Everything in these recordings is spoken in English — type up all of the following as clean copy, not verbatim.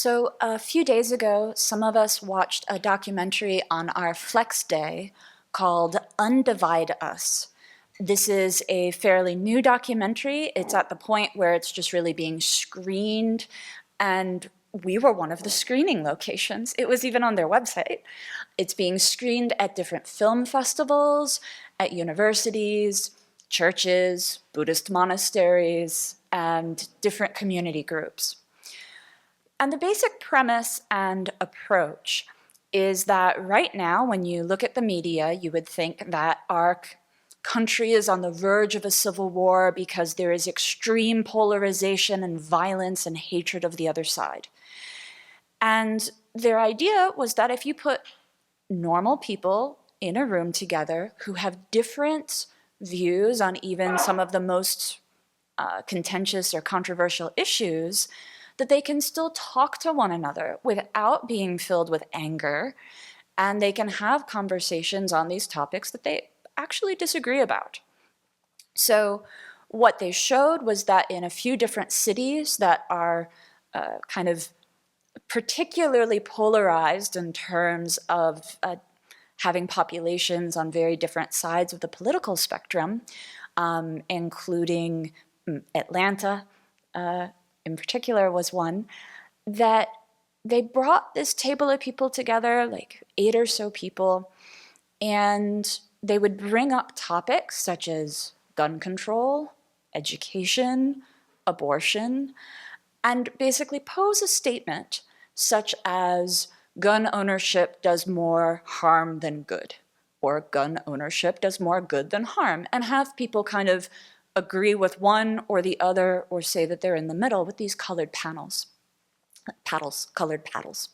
So a few days ago, some of us watched a documentary on our Flex Day called Unidivide Us. This is a fairly new documentary. It's at the point where it's just really being screened, and we were one of the screening locations. It was even on their website. It's being screened at different film festivals, at universities, churches, Buddhist monasteries, and different community groups. And the basic premise and approach is that right now, when you look at the media, you would think that our country is on the verge of a civil war because there is extreme polarization and violence and hatred of the other side. And their idea was that if you put normal people in a room together who have different views on even some of the most contentious or controversial issues, that they can still talk to one another without being filled with anger, and they can have conversations on these topics that they actually disagree about. So what they showed was that in a few different cities that are kind of particularly polarized in terms of having populations on very different sides of the political spectrum, including Atlanta, in particular was one, that they brought this table of people together, like 8 or so people, and they would bring up topics such as gun control, education, abortion, and basically pose a statement such as gun ownership does more harm than good, or gun ownership does more good than harm, and have people kind of agree with one or the other, or say that they're in the middle with these colored colored paddles.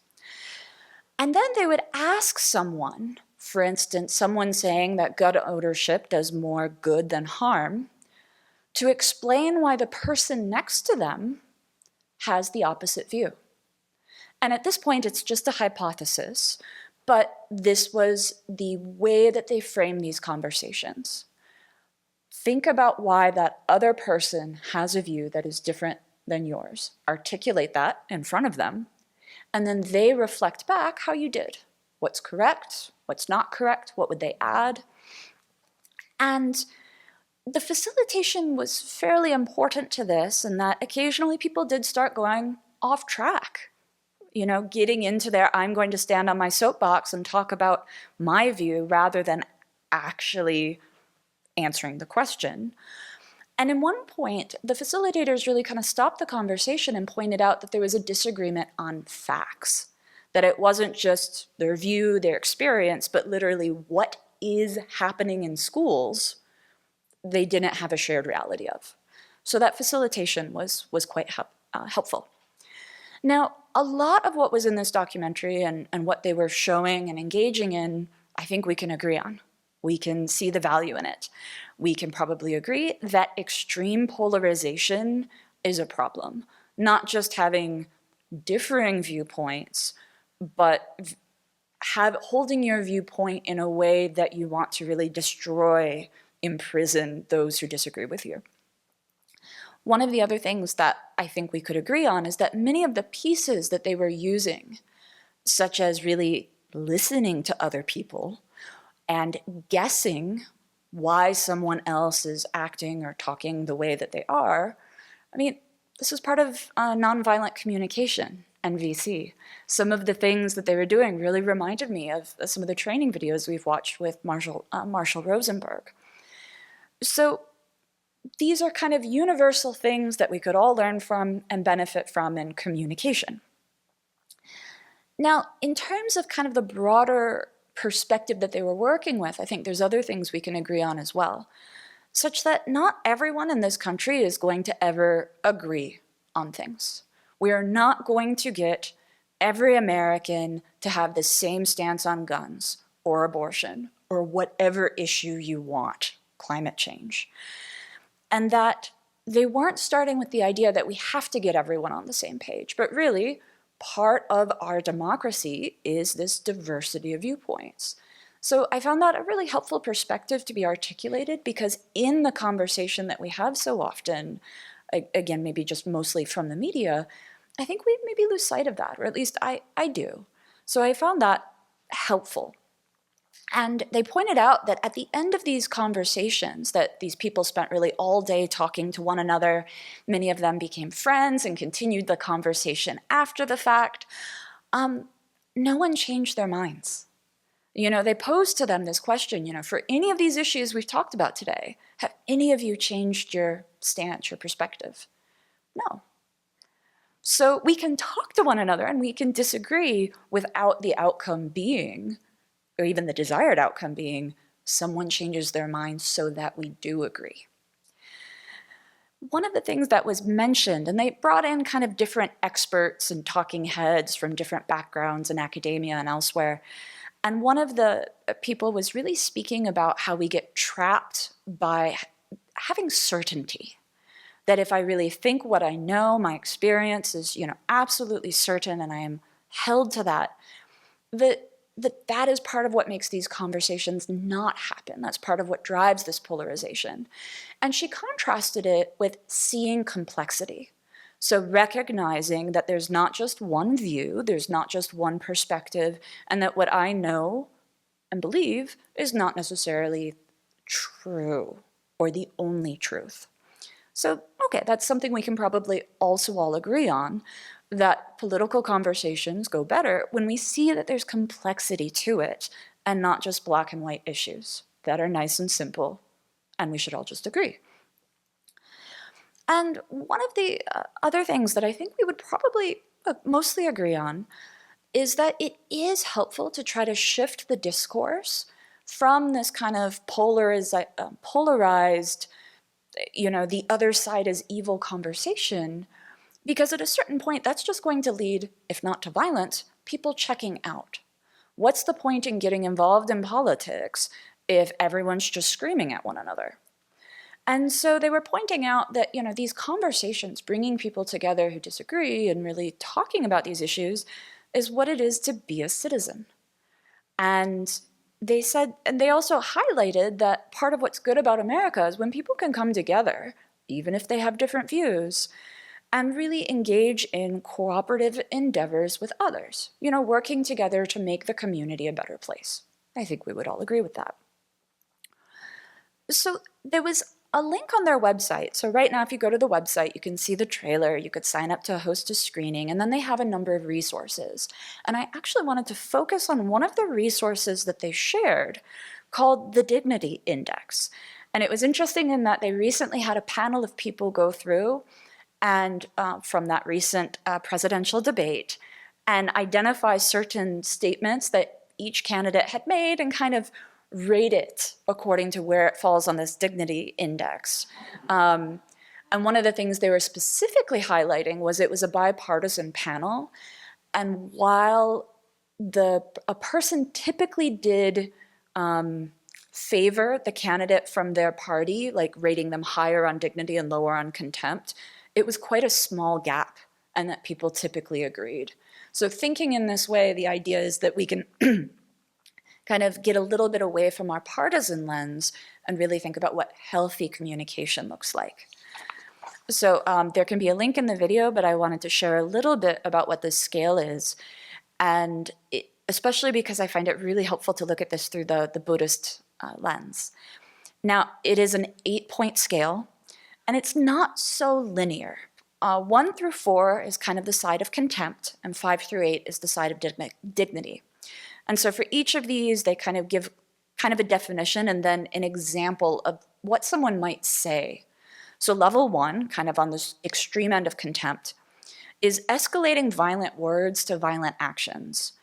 And then they would ask someone, for instance, someone saying that gun ownership does more good than harm, to explain why the person next to them has the opposite view. And at this point, it's just a hypothesis, but this was the way that they framed these conversations. Think about why that other person has a view that is different than yours. Articulate that in front of them, and then they reflect back how you did. What's correct? What's not correct? What would they add? And the facilitation was fairly important to this, in that occasionally people did start going off track. You know, getting into their, I'm going to stand on my soapbox and talk about my view rather than actually answering the question. And in one point, the facilitators really kind of stopped the conversation and pointed out that there was a disagreement on facts, that it wasn't just their view, their experience, but literally what is happening in schools they didn't have a shared reality of. So that facilitation was quite helpful. Now, a lot of what was in this documentary and what they were showing and engaging in, I think we can agree on. We can see the value in it. We can probably agree that extreme polarization is a problem. Not just having differing viewpoints, but holding your viewpoint in a way that you want to really destroy, imprison those who disagree with you. One of the other things that I think we could agree on is that many of the pieces that they were using, such as really listening to other people and guessing why someone else is acting or talking the way that they are, I mean, this is part of nonviolent communication and VC. Some of the things that they were doing really reminded me of some of the training videos we've watched with Marshall Rosenberg. So these are kind of universal things that we could all learn from and benefit from in communication. Now, in terms of kind of the broader perspective that they were working with, I think there's other things we can agree on as well, such that not everyone in this country is going to ever agree on things. We are not going to get every American to have the same stance on guns or abortion or whatever issue you want, climate change. And that they weren't starting with the idea that we have to get everyone on the same page, but really, part of our democracy is this diversity of viewpoints. So I found that a really helpful perspective to be articulated, because in the conversation that we have so often, again, maybe just mostly from the media, I think we maybe lose sight of that, or at least I do. So I found that helpful. And they pointed out that at the end of these conversations that these people spent really all day talking to one another, many of them became friends and continued the conversation after the fact, no one changed their minds. They posed to them this question, for any of these issues we've talked about today, have any of you changed your stance, your perspective? No. So we can talk to one another and we can disagree without the outcome being, or even the desired outcome being, someone changes their mind so that we do agree. One of the things that was mentioned, and they brought in kind of different experts and talking heads from different backgrounds in academia and elsewhere, and one of the people was really speaking about how we get trapped by having certainty. That if I really think what I know, my experience is, absolutely certain, and I am held to that, that is part of what makes these conversations not happen. That's part of what drives this polarization. And she contrasted it with seeing complexity. So recognizing that there's not just one view, there's not just one perspective, and that what I know and believe is not necessarily true or the only truth. So, okay, that's something we can probably also all agree on, that political conversations go better when we see that there's complexity to it and not just black and white issues that are nice and simple, and we should all just agree. And one of the other things that I think we would probably mostly agree on is that it is helpful to try to shift the discourse from this kind of polarized, the other side is evil conversation, because at a certain point, that's just going to lead, if not to violence, people checking out. What's the point in getting involved in politics if everyone's just screaming at one another? And so they were pointing out that, these conversations, bringing people together who disagree and really talking about these issues is what it is to be a citizen. And they said, and they also highlighted that part of what's good about America is when people can come together, even if they have different views, and really engage in cooperative endeavors with others, working together to make the community a better place. I think we would all agree with that. So there was a link on their website. So right now, if you go to the website, you can see the trailer, you could sign up to host a screening, and then they have a number of resources. And I actually wanted to focus on one of the resources that they shared called the Dignity Index. And it was interesting in that they recently had a panel of people go through and from that recent presidential debate and identify certain statements that each candidate had made and kind of rate it according to where it falls on this dignity index. And one of the things they were specifically highlighting was it was a bipartisan panel, and while a person typically did favor the candidate from their party, like rating them higher on dignity and lower on contempt, it was quite a small gap, and that people typically agreed. So thinking in this way, the idea is that we can kind of get a little bit away from our partisan lens and really think about what healthy communication looks like. So there can be a link in the video, but I wanted to share a little bit about what this scale is, and especially because I find it really helpful to look at this through the Buddhist lens. Now, it is an 8-point scale, and it's not so linear. 1 through 4 is kind of the side of contempt, and 5 through 8 is the side of dignity. And so for each of these, they kind of give kind of a definition and then an example of what someone might say. So level 1, kind of on this extreme end of contempt, is escalating violent words to violent actions.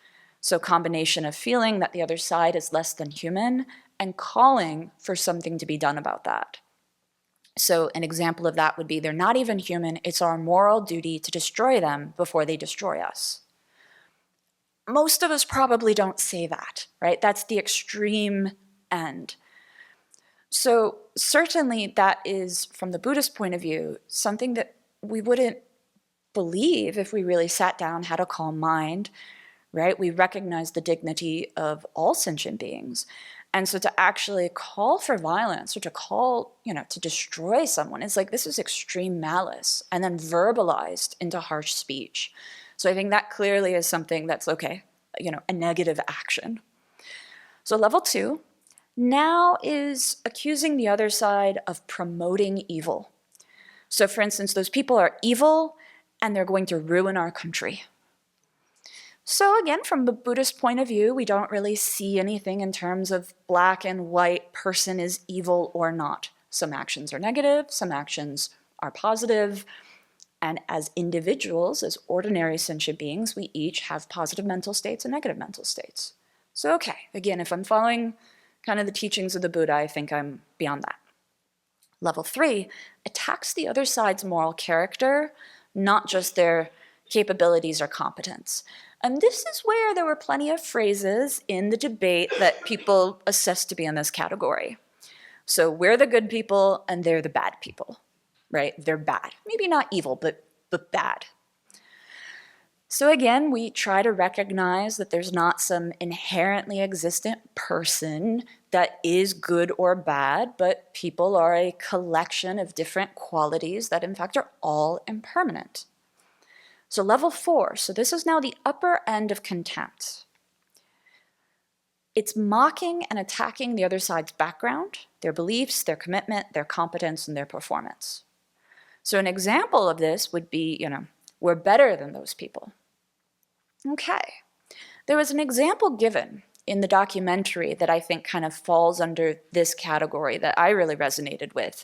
So combination of feeling that the other side is less than human and calling for something to be done about that. So an example of that would be, they're not even human, it's our moral duty to destroy them before they destroy us. Most of us probably don't say that, right? That's the extreme end. So certainly that is, from the Buddhist point of view, something that we wouldn't believe if we really sat down, had a calm mind, right? We recognize the dignity of all sentient beings. And so to actually call for violence or to call, to destroy someone is like, this is extreme malice and then verbalized into harsh speech. So I think that clearly is something that's okay, a negative action. So level 2 now is accusing the other side of promoting evil. So for instance, those people are evil and they're going to ruin our country. So again, from the Buddhist point of view, we don't really see anything in terms of black and white, person is evil or not. Some actions are negative, some actions are positive. And as individuals, as ordinary sentient beings, we each have positive mental states and negative mental states. So okay, again, if I'm following kind of the teachings of the Buddha, I think I'm beyond that. Level 3 attacks the other side's moral character, not just their capabilities or competence. And this is where there were plenty of phrases in the debate that people assess to be in this category. So we're the good people and they're the bad people, right? They're bad. Maybe not evil, but bad. So again, we try to recognize that there's not some inherently existent person that is good or bad, but people are a collection of different qualities that in fact are all impermanent. So level 4, so this is now the upper end of contempt. It's mocking and attacking the other side's background, their beliefs, their commitment, their competence, and their performance. So an example of this would be, we're better than those people. Okay. There was an example given in the documentary that I think kind of falls under this category that I really resonated with,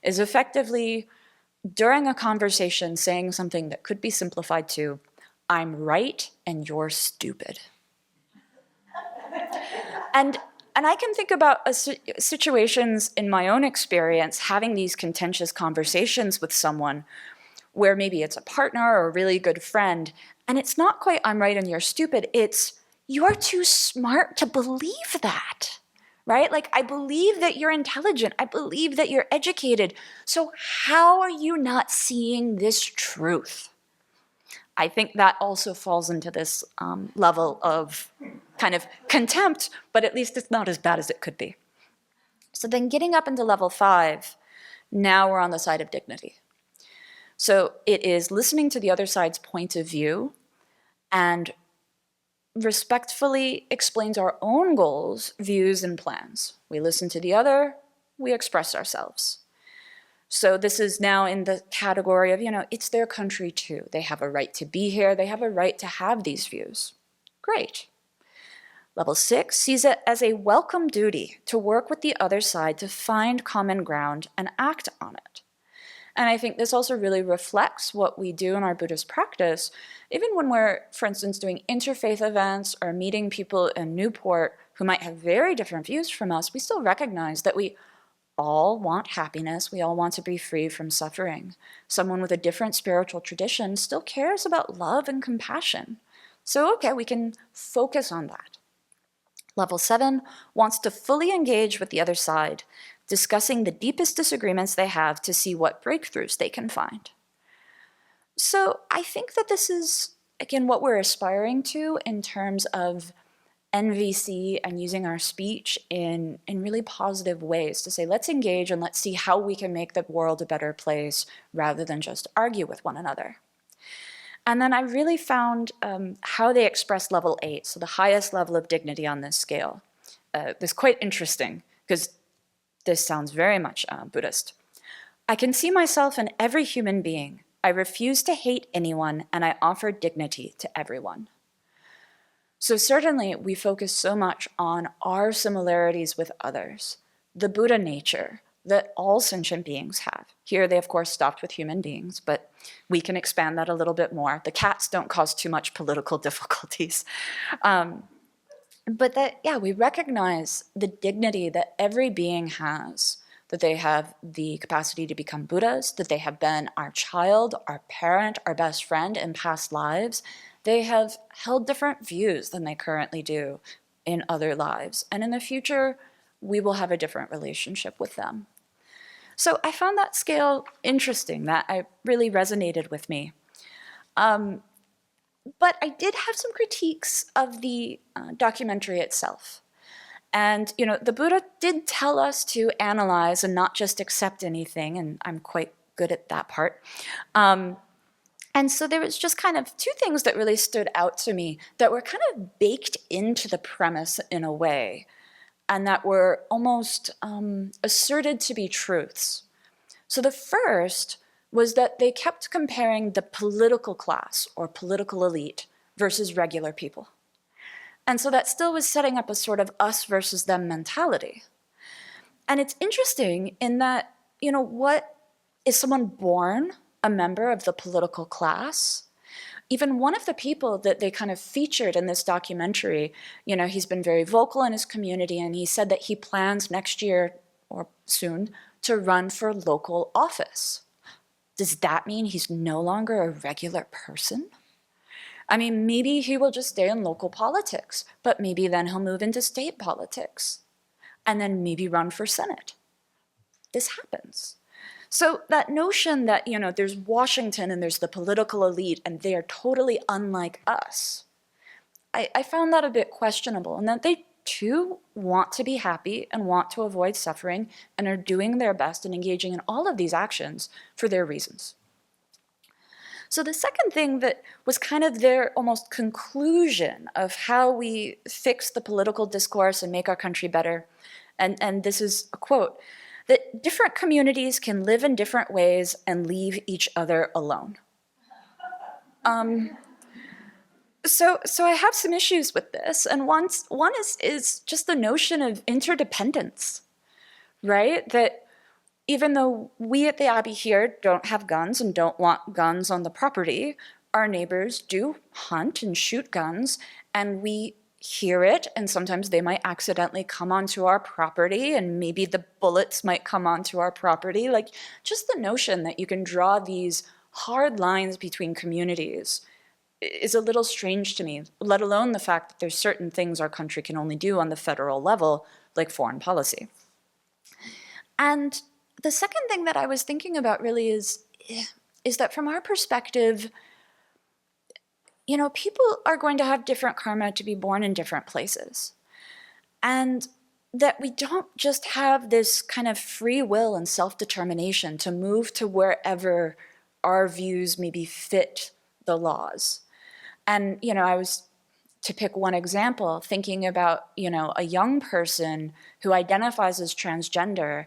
is effectively during a conversation saying something that could be simplified to, I'm right and you're stupid. And I can think about situations in my own experience having these contentious conversations with someone where maybe it's a partner or a really good friend, and it's not quite I'm right and you're stupid, it's you're too smart to believe that. Right? Like, I believe that you're intelligent. I believe that you're educated. So how are you not seeing this truth? I think that also falls into this level of kind of contempt, but at least it's not as bad as it could be. So then getting up into level 5, now we're on the side of dignity. So it is listening to the other side's point of view and respectfully explains our own goals, views, and plans. We listen to the other, we express ourselves. So this is now in the category of, it's their country too. They have a right to be here. They have a right to have these views. Great. Level 6 sees it as a welcome duty to work with the other side to find common ground and act on it. And I think this also really reflects what we do in our Buddhist practice, even when we're, for instance, doing interfaith events or meeting people in Newport who might have very different views from us, we still recognize that we all want happiness. We all want to be free from suffering. Someone with a different spiritual tradition still cares about love and compassion. So, okay, we can focus on that. Level 7 wants to fully engage with the other side, discussing the deepest disagreements they have to see what breakthroughs they can find. So I think that this is, again, what we're aspiring to in terms of NVC and using our speech in really positive ways to say, let's engage and let's see how we can make the world a better place rather than just argue with one another. And then I really found how they express level 8, so the highest level of dignity on this scale. This is quite interesting because this sounds very much Buddhist. I can see myself in every human being. I refuse to hate anyone, and I offer dignity to everyone. So certainly we focus so much on our similarities with others, the Buddha nature that all sentient beings have. Here they, of course, stopped with human beings, but we can expand that a little bit more. The cats don't cause too much political difficulties. But that, we recognize the dignity that every being has, that they have the capacity to become Buddhas, that they have been our child, our parent, our best friend in past lives. They have held different views than they currently do in other lives. And in the future, we will have a different relationship with them. So I found that scale interesting. That really resonated with me. But I did have some critiques of the documentary itself. And, the Buddha did tell us to analyze and not just accept anything, and I'm quite good at that part. And so there was just kind of two things that really stood out to me that were kind of baked into the premise in a way, and that were almost asserted to be truths. So the first was that they kept comparing the political class or political elite versus regular people. And so that still was setting up a sort of us versus them mentality. And it's interesting in that, what is someone born a member of the political class? Even one of the people that they kind of featured in this documentary, he's been very vocal in his community, and he said that he plans next year or soon to run for local office. Does that mean he's no longer a regular person? I mean, maybe he will just stay in local politics, but maybe then he'll move into state politics and then maybe run for Senate. This happens. So that notion that, there's Washington and there's the political elite and they are totally unlike us, I found that a bit questionable, and that they too want to be happy and want to avoid suffering and are doing their best and engaging in all of these actions for their reasons. So the second thing that was kind of their almost conclusion of how we fix the political discourse and make our country better, and this is a quote, that different communities can live in different ways and leave each other alone. So I have some issues with this, and one is just the notion of interdependence, right? That even though we at the Abbey here don't have guns and don't want guns on the property, our neighbors do hunt and shoot guns, and we hear it, and sometimes they might accidentally come onto our property, and maybe the bullets might come onto our property. Like, just the notion that you can draw these hard lines between communities is a little strange to me, let alone the fact that there's certain things our country can only do on the federal level, like foreign policy. And the second thing that I was thinking about really is that from our perspective, people are going to have different karma to be born in different places. And that we don't just have this kind of free will and self-determination to move to wherever our views maybe fit the laws. And, I was, to pick one example, thinking about, a young person who identifies as transgender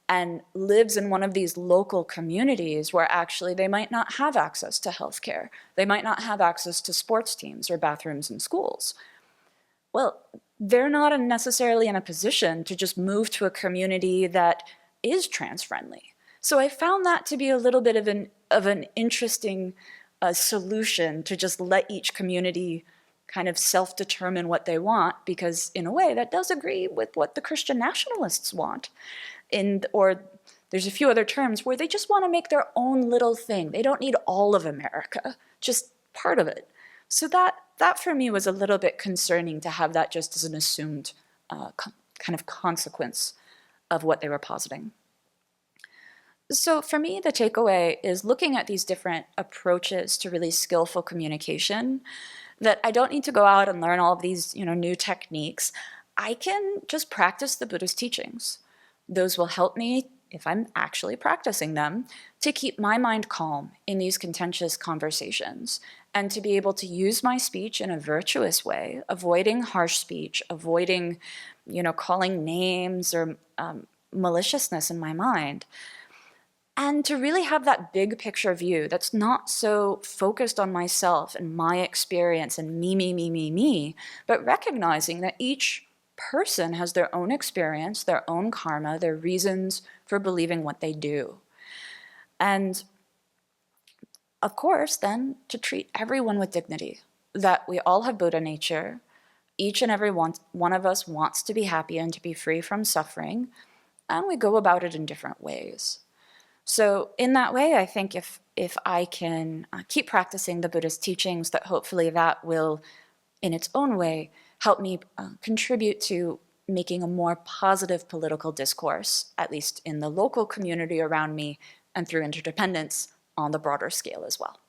and lives in one of these local communities where actually they might not have access to healthcare. They might not have access to sports teams or bathrooms in schools. Well, they're not necessarily in a position to just move to a community that is trans-friendly. So I found that to be a little bit of an interesting solution, to just let each community kind of self-determine what they want, because in a way that does agree with what the Christian nationalists want. Or there's a few other terms where they just want to make their own little thing. They don't need all of America, just part of it. So that for me was a little bit concerning, to have that just as an assumed kind of consequence of what they were positing. So for me, the takeaway is looking at these different approaches to really skillful communication, that I don't need to go out and learn all of these new techniques. I can just practice the Buddha's teachings. Those will help me, if I'm actually practicing them, to keep my mind calm in these contentious conversations, and to be able to use my speech in a virtuous way, avoiding harsh speech, avoiding, calling names or maliciousness in my mind. And to really have that big picture view that's not so focused on myself and my experience and me, but recognizing that each person has their own experience, their own karma, their reasons for believing what they do. And of course, then, to treat everyone with dignity, that we all have Buddha nature. Each and every one of us wants to be happy and to be free from suffering, and we go about it in different ways. So in that way, I think if I can keep practicing the Buddha's teachings, that hopefully that will, in its own way, help me contribute to making a more positive political discourse, at least in the local community around me, and through interdependence on the broader scale as well.